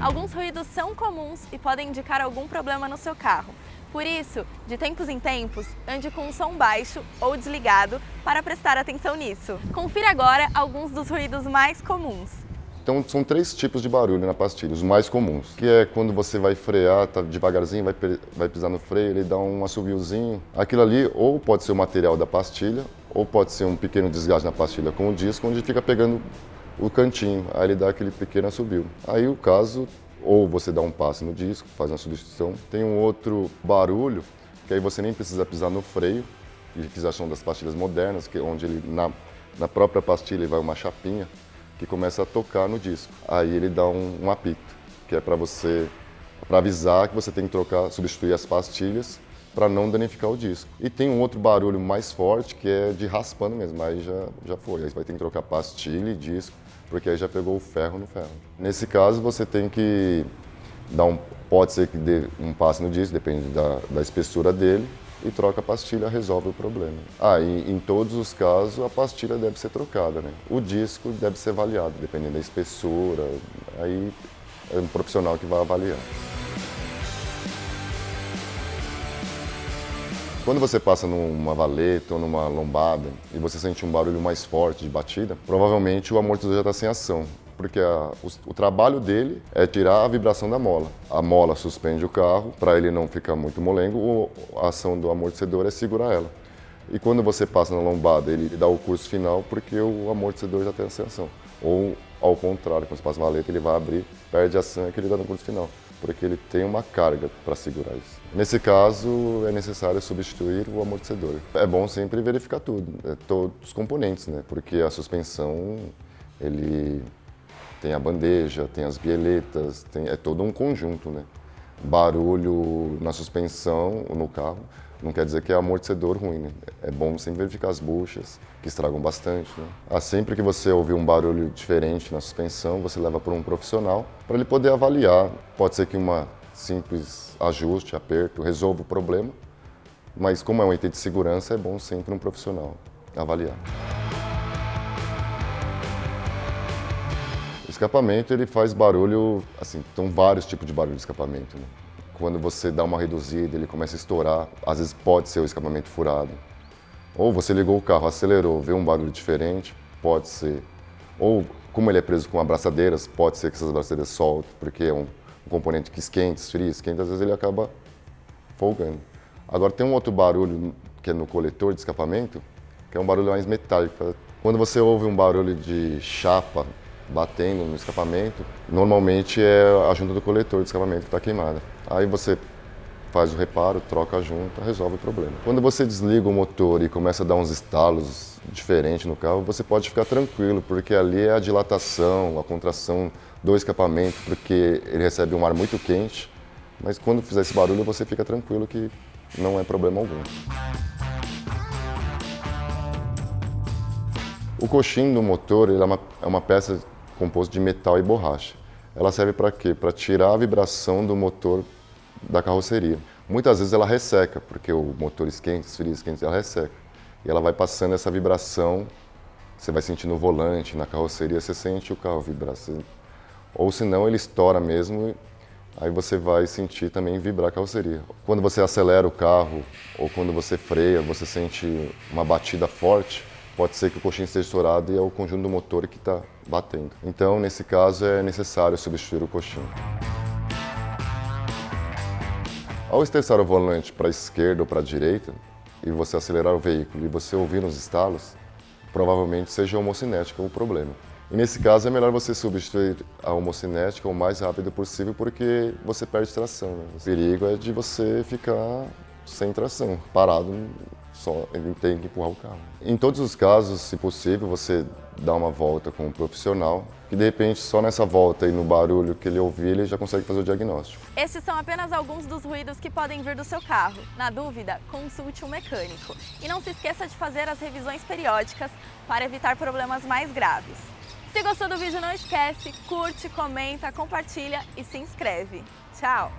Alguns ruídos são comuns e podem indicar algum problema no seu carro. Por isso, de tempos em tempos, ande com um som baixo ou desligado para prestar atenção nisso. Confira agora alguns dos ruídos mais comuns. Então são 3 tipos de barulho na pastilha, os mais comuns, que é quando você vai frear, tá devagarzinho, vai pisar no freio, ele dá um assobiozinho. Aquilo ali ou pode ser o material da pastilha, ou pode ser um pequeno desgaste na pastilha com o disco, onde fica pegando o cantinho, aí ele dá aquele pequeno assobio. Aí o caso, ou você dá um passe no disco, faz uma substituição. Tem um outro barulho, que aí você nem precisa pisar no freio, que já são das pastilhas modernas, que onde ele na própria pastilha vai uma chapinha, que começa a tocar no disco. Aí ele dá um apito, que é para avisar que você tem que substituir as pastilhas para não danificar o disco. E tem um outro barulho mais forte, que é de raspando mesmo, aí já foi. Aí você vai ter que trocar pastilha e disco, porque aí já pegou o ferro no ferro. Nesse caso, você tem que pode ser que dê um passe no disco, depende da espessura dele, e troca a pastilha, resolve o problema. E em todos os casos, a pastilha deve ser trocada, né? O disco deve ser avaliado, dependendo da espessura, aí é um profissional que vai avaliar. Quando você passa numa valeta ou numa lombada e você sente um barulho mais forte de batida, provavelmente o amortecedor já está sem ação, porque o trabalho dele é tirar a vibração da mola. A mola suspende o carro, para ele não ficar muito molengo, a ação do amortecedor é segurar ela. E quando você passa na lombada, ele dá o curso final porque o amortecedor já tem sem ação. Ou, ao contrário, quando você passa na valeta, ele vai abrir, perde a ação e ele dá no curso final, porque ele tem uma carga para segurar isso. Nesse caso, é necessário substituir o amortecedor. É bom sempre verificar tudo, todos os componentes, né? Porque a suspensão, ele tem a bandeja, tem as bieletas, é todo um conjunto, né? Barulho na suspensão, no carro, não quer dizer que é amortecedor ruim, né? É bom sempre verificar as buchas, que estragam bastante, né? Sempre que você ouvir um barulho diferente na suspensão, você leva para um profissional para ele poder avaliar. Pode ser que uma simples ajuste, aperto, resolva o problema, mas como é um item de segurança, é bom sempre um profissional avaliar. O escapamento, ele faz barulho, assim, tem vários tipos de barulho de escapamento, né? Quando você dá uma reduzida, ele começa a estourar, às vezes pode ser o escapamento furado. Ou você ligou o carro, acelerou, vê um barulho diferente, pode ser. Ou, como ele é preso com abraçadeiras, pode ser que essas abraçadeiras soltem, porque é um componente que esquenta, esfria, esquenta, às vezes ele acaba folgando. Agora tem um outro barulho que é no coletor de escapamento, que é um barulho mais metálico. Quando você ouve um barulho de chapa batendo no escapamento, normalmente é a junta do coletor de escapamento que está queimada. Aí você faz o reparo, troca a junta, resolve o problema. Quando você desliga o motor e começa a dar uns estalos diferentes no carro, você pode ficar tranquilo, porque ali é a dilatação, a contração do escapamento, porque ele recebe um ar muito quente, mas quando fizer esse barulho você fica tranquilo que não é problema algum. O coxim do motor ele é uma peça composta de metal e borracha. Ela serve para quê? Para tirar a vibração do motor da carroceria. Muitas vezes ela resseca, porque o motor esquenta, esfria, esquenta, ela resseca. E ela vai passando essa vibração, você vai sentindo o volante, na carroceria você sente o carro vibrar. Ou senão ele estoura mesmo, aí você vai sentir também vibrar a carroceria. Quando você acelera o carro, ou quando você freia, você sente uma batida forte, pode ser que o coxim esteja estourado e é o conjunto do motor que está batendo. Então, nesse caso, é necessário substituir o coxim. Ao estressar o volante para a esquerda ou para a direita, e você acelerar o veículo e você ouvir os estalos, provavelmente seja a homocinética o problema. E nesse caso, é melhor você substituir a homocinética o mais rápido possível, porque você perde tração, né? O perigo é de você ficar sem tração, parado, só ele tem que empurrar o carro. Em todos os casos, se possível, você dá uma volta com um profissional, que de repente só nessa volta e no barulho que ele ouvir, ele já consegue fazer o diagnóstico. Estes são apenas alguns dos ruídos que podem vir do seu carro. Na dúvida, consulte um mecânico. E não se esqueça de fazer as revisões periódicas para evitar problemas mais graves. Se gostou do vídeo, não esquece, curte, comenta, compartilha e se inscreve. Tchau!